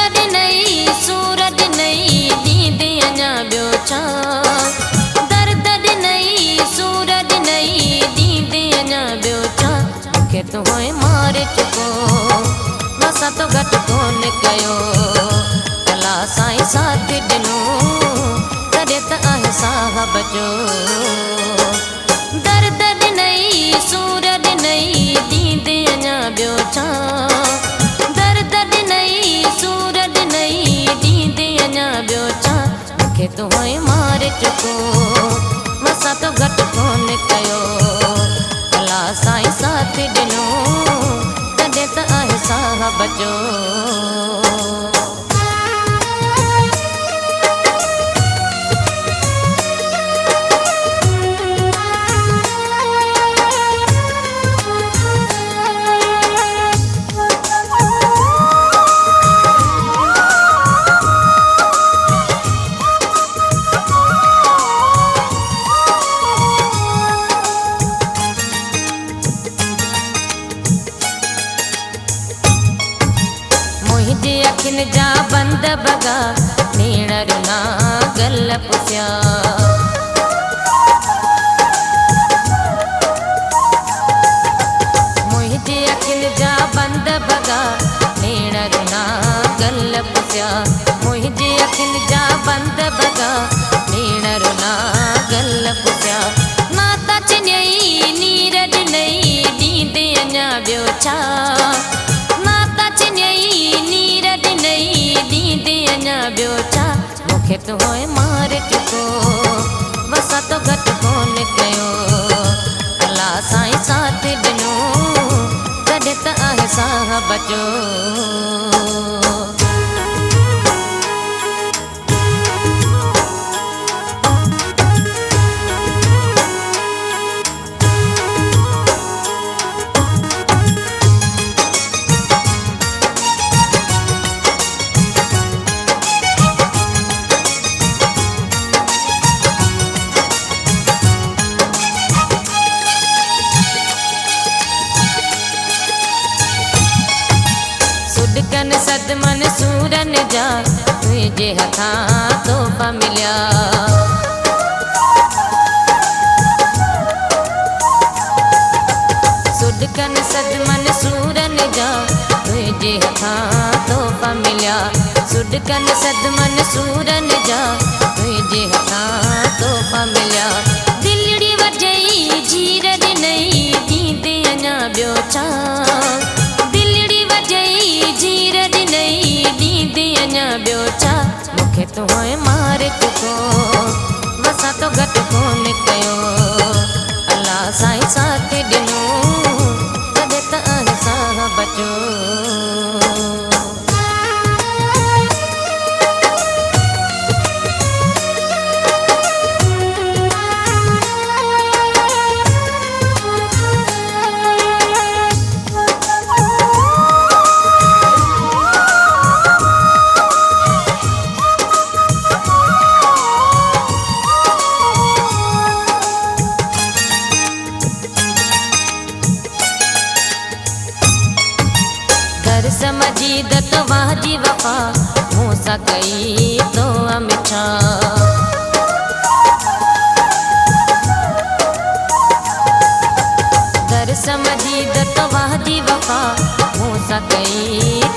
ॾिनई सूरत ॾिनई ॾींदे अञा ॿियो छा। दर्द ॾिनई सूरत ॾिनई ॾींदे अञा ॿियो छा। मूंखे तूं मारे चुको असां तो घटि कोन कयो। कला साईं साथ ॾिनो तॾहिं त आहे साहब जो। दर्द ॾिनई सूरत ॾिनई ॾींदे अञा ॿियो छा। दर्द ॾिनई सूरत ॾिनई ॾींदे अञा ॿियो छा। मूंखे तूं मारे चुको असां तो घटि कोन कयो। कला साईं साथ ॾिनो तॾहिं त आहे साहब जो। मुंहिंजे अखियुनि जा बंद बगा नीड़ रुना गल पुसिया। मुंहिंजे अखियुनि जा बंद बगा नीड़ रुना गल पुसिया। मुंहिंजे अखियुनि जा बंद बगा नीड़ रुना गल पुसिया। नाता चिन्यई नीर ॾिनई ॾींदे अञा ॿियो छा। नाता चिन्यई नीर ॾिनई ॾींदे अञा ॿियो छा। मूंखे तूं मारे चुको असां तो घटि कोन कयो। अला साईं साथ ॾिनो तॾहिं त आहे साहब जो। सुॾकन सदमन सूरन जा तुंहिंजे हथां तोहफ़ा मिलिया। सुॾकन सदमन सूरन जा तुंहिंजे हथां तोहफ़ा मिलिया। सुॾकन सदमन सूरन जा तुंहिंजे हथां तोहफ़ा मिलिया। दिलड़ी वॼई जीर ॾिनई ॾींदे अञा ॿियो छा। दिलड़ी वॼई जीर ॾिनई ॾींदे अञा ॿियो छा। मूंखे तूं मारे चुको असां तो घटि कोन कयो। अला साईं साथ ॾिनो तॾहिं त आहे साहब जो। घर समझी त वाजी वफ़ा मूंसां कई तो अमिछा। घर समझी त वाजी वफ़ा मूंसां कई